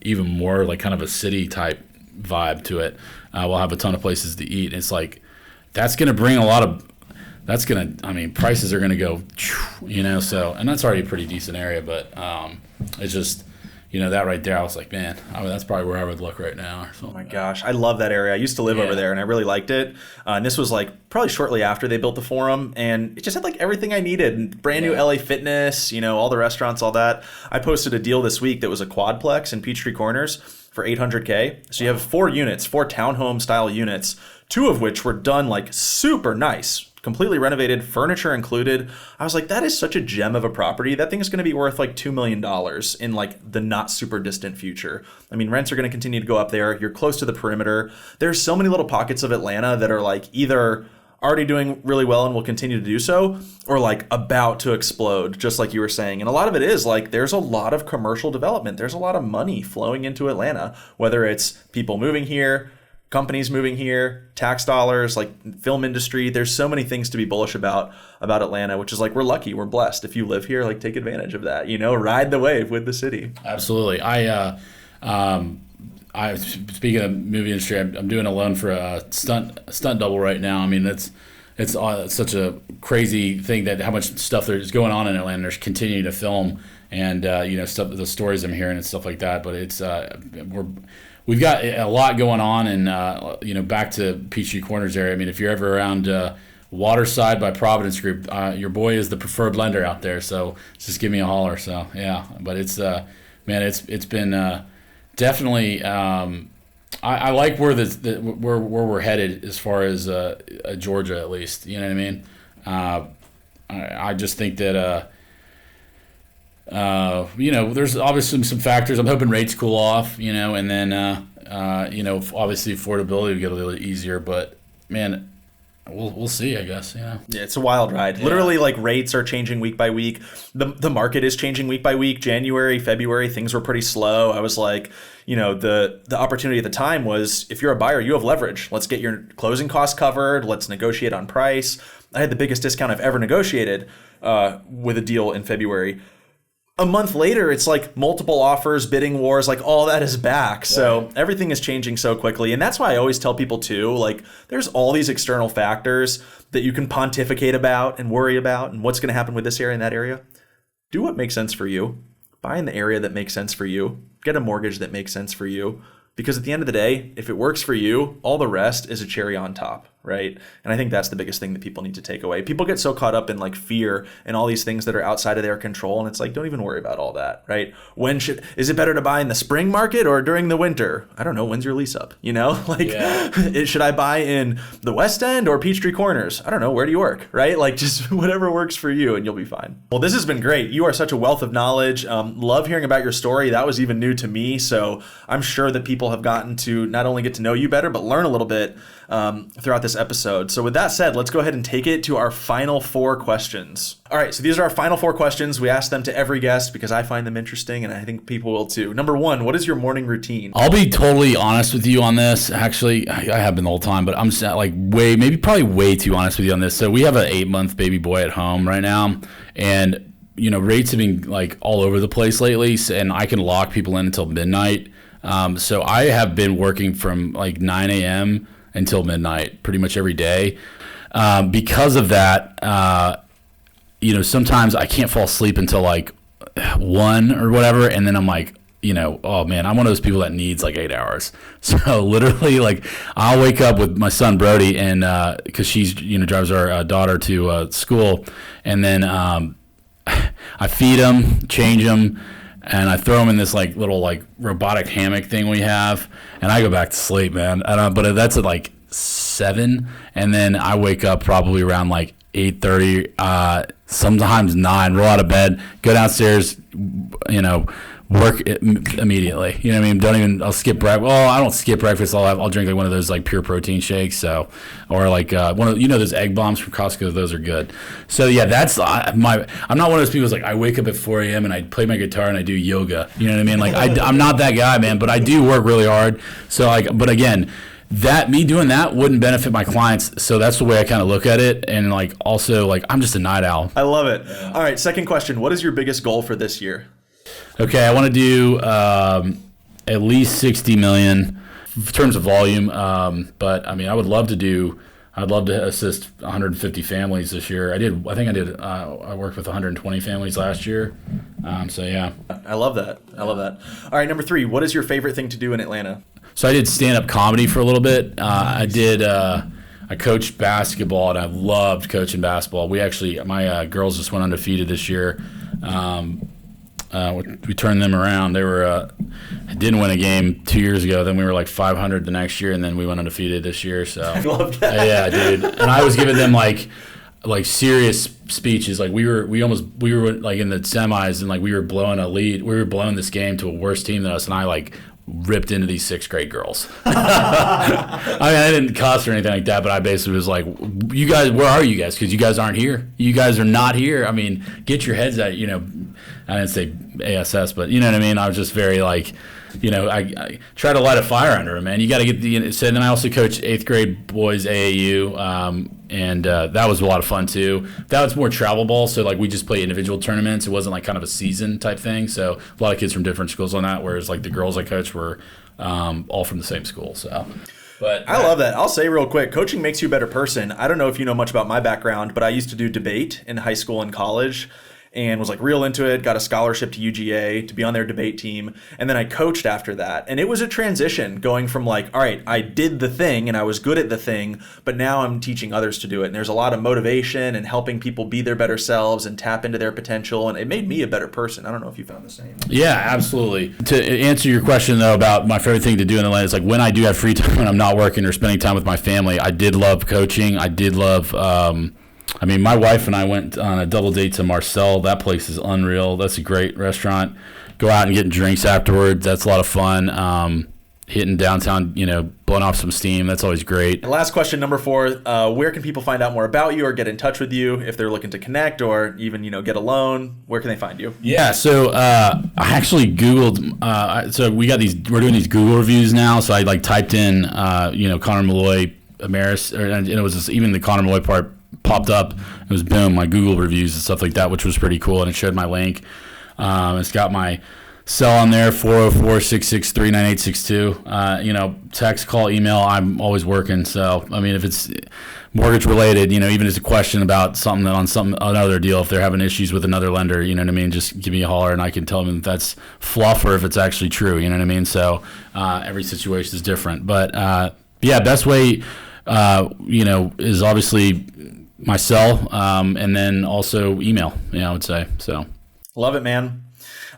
even more like kind of a city type vibe to it. We'll have a ton of places to eat. It's like that's going to bring prices are going to go, so, and that's already a pretty decent area, but it's just, that right there, I was like, man, that's probably where I would look right now. Or something. Oh my gosh, I love that area. I used to live over there, and I really liked it. And this was like probably shortly after they built the Forum, and it just had like everything I needed. Brand new LA Fitness, all the restaurants, all that. I posted a deal this week that was a quadplex in Peachtree Corners for $800K. So you have 4 townhome style units, 2 of which were done like super nice. Completely renovated, furniture included. I was like, that is such a gem of a property. That thing is going to be worth like $2 million in like the not super distant future. Rents are going to continue to go up there. You're close to the perimeter. There's so many little pockets of Atlanta that are like either already doing really well and will continue to do so, or like about to explode, just like you were saying. And a lot of it is like there's a lot of commercial development. There's a lot of money flowing into Atlanta, whether it's people moving here, companies moving here, tax dollars, like film industry. There's so many things to be bullish about Atlanta, which is like, we're lucky, we're blessed. If you live here, like take advantage of that, ride the wave with the city. Absolutely. I speaking of movie industry, I'm doing a loan for a stunt double right now. It's such a crazy thing that how much stuff there's going on in Atlanta. There's continuing to film and stuff, the stories I'm hearing and stuff like that. But it's we've got a lot going on, and back to Peachtree Corners area. If you're ever around Waterside by Providence Group, your boy is the preferred lender out there. So just give me a holler. So yeah, but it's it's been definitely. I like where where we're headed as far as Georgia, at least. You know what I mean? I just think that. There's obviously some factors. I'm hoping rates cool off, and then, obviously affordability will get a little easier, but man, we'll see, I guess, Yeah, it's a wild ride. Yeah. Literally, like rates are changing week by week. The market is changing week by week. January, February, things were pretty slow. I was like, the opportunity at the time was if you're a buyer, you have leverage. Let's get your closing costs covered. Let's negotiate on price. I had the biggest discount I've ever negotiated with a deal in February. A month later, it's like multiple offers, bidding wars, like all that is back. So everything is changing so quickly. And that's why I always tell people too, like there's all these external factors that you can pontificate about and worry about and what's going to happen with this area and that area. Do what makes sense for you. Buy in the area that makes sense for you. Get a mortgage that makes sense for you. Because at the end of the day, if it works for you, all the rest is a cherry on top, right? And I think that's the biggest thing that people need to take away. People get so caught up in like fear and all these things that are outside of their control, and it's like, don't even worry about all that, right? Is it better to buy in the spring market or during the winter? I don't know. When's your lease up? You know, like, should I buy in the West End or Peachtree Corners? I don't know. Where do you work, right? Like, just whatever works for you, and you'll be fine. Well, this has been great. You are such a wealth of knowledge. Love hearing about your story. That was even new to me, so I'm sure that people have gotten to not only get to know you better, but learn a little bit throughout this episode. So with that said, let's go ahead and take it to our final 4 questions. All right, so these are our final 4 questions. We ask them to every guest because I find them interesting, and I think people will too. Number 1, what is your morning routine? I'll be totally honest with you on this. Actually, I have been the whole time, but I'm like probably way too honest with you on this. So we have an 8-month baby boy at home right now, and rates have been like all over the place lately, and I can lock people in until midnight. So I have been working from like 9 a.m. until midnight pretty much every day. Because of that, sometimes I can't fall asleep until like 1 or whatever. And then I'm like, oh man, I'm one of those people that needs like 8 hours. So literally like I'll wake up with my son Brody and cause she's, drives our daughter to school. And then I feed him, change him, and I throw him in this like little like robotic hammock thing we have, and I go back to sleep, man. But that's at like 7, and then I wake up probably around like 8:30, sometimes 9. Roll out of bed, go downstairs, work immediately. You know what I mean? I'll skip breakfast. Well, I don't skip breakfast. I'll drink like one of those like pure protein shakes. So, or like one of those egg bombs from Costco. Those are good. So yeah, that's I'm not one of those people who's like I wake up at 4 a.m. and I play my guitar and I do yoga. You know what I mean? Like I'm not that guy, man. But I do work really hard. So like, but again, that me doing that wouldn't benefit my clients. So that's the way I kind of look at it. And like also like I'm just a night owl. I love it. Yeah. All right. Second question. What is your biggest goal for this year? Okay, I want to do at least 60 million in terms of volume. But I mean, I'd love to assist 150 families this year. I worked with 120 families last year. So yeah. I love that. All right, number 3, what is your favorite thing to do in Atlanta? So I did stand-up comedy for a little bit. I coached basketball, and I loved coaching basketball. My girls just went undefeated this year. We turned them around. They were didn't win a game 2 years ago. Then we were like 500 the next year, and then we went undefeated this year. So I love that. Yeah, dude. And I was giving them like serious speeches. Like we were like in the semis, and like we were blowing a lead. We were blowing this game to a worse team than us, and I like ripped into these 6th grade girls. I mean, I didn't cuss or anything like that, but I basically was like, you guys, where are you guys? Because you guys aren't here. You guys are not here. I mean, get your heads out, I didn't say ASS, but you know what I mean? I was just very like, I try to light a fire under them, man. You got to get so then I also coached 8th grade boys AAU, and that was a lot of fun too. That was more travel ball, so like we just play individual tournaments. It wasn't like kind of a season type thing. So a lot of kids from different schools on that, whereas like the girls I coached were all from the same school. So. But I love that. I'll say real quick, coaching makes you a better person. I don't know if you know much about my background, but I used to do debate in high school and college. And was like real into it, got a scholarship to UGA to be on their debate team. And then I coached after that. And it was a transition going from like, all right, I did the thing and I was good at the thing, but now I'm teaching others to do it. And there's a lot of motivation and helping people be their better selves and tap into their potential. And it made me a better person. I don't know if you found the same. Yeah, absolutely. To answer your question though about my favorite thing to do in Atlanta, it's like when I do have free time when I'm not working or spending time with my family, I did love coaching. I did love, my wife and I went on a double date to Marcel. That place is unreal. That's a great restaurant. Go out and get drinks afterwards. That's a lot of fun. Hitting downtown, blowing off some steam. That's always great. And last question, number 4, where can people find out more about you or get in touch with you if they're looking to connect or even, get a loan? Where can they find you? Yeah, so I actually Googled. So we're doing these Google reviews now. So I typed in, Conor Malloy, Ameris, and it was just, even the Conor Malloy part popped up. It was boom, my Google reviews and stuff like that, which was pretty cool. And it showed my link. It's got my cell on there, 404-663-9862. Text, call, email. I'm always working. So, I mean, if it's mortgage related, even as a question about something on another deal, if they're having issues with another lender, you know what I mean? Just give me a holler and I can tell them if that's fluff or if it's actually true. You know what I mean? So, every situation is different. But, best way, is obviously my cell, and then also email, I would say. So. Love it, man.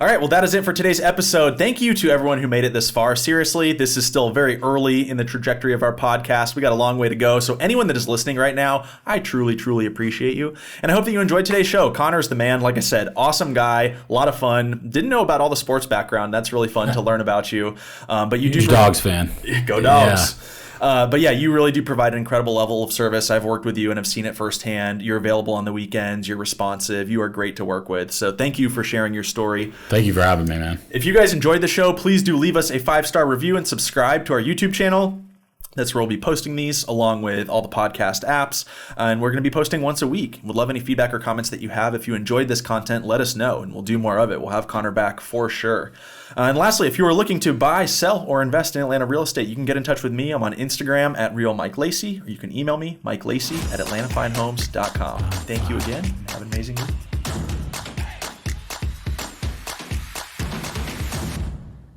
All right, well, that is it for today's episode. Thank you to everyone who made it this far. Seriously, this is still very early in the trajectory of our podcast. We got a long way to go. So anyone that is listening right now, I truly, truly appreciate you. And I hope that you enjoyed today's show. Connor's the man. Like I said, awesome guy, a lot of fun. Didn't know about all the sports background. That's really fun to learn about you. But you do. Huge Dogs fan. Go Dogs. Yeah. But yeah, you really do provide an incredible level of service. I've worked with you and have seen it firsthand. You're available on the weekends. You're responsive. You are great to work with. So thank you for sharing your story. Thank you for having me, man. If you guys enjoyed the show, please do leave us a 5-star review and subscribe to our YouTube channel. That's where we'll be posting these along with all the podcast apps. And we're going to be posting once a week. Would love any feedback or comments that you have. If you enjoyed this content, let us know and we'll do more of it. We'll have Conor back for sure. And lastly, if you are looking to buy, sell, or invest in Atlanta real estate, you can get in touch with me. I'm on Instagram at RealMikeLacey, or you can email me, MikeLacey at AtlantaFineHomes.com. Thank you again. Have an amazing week.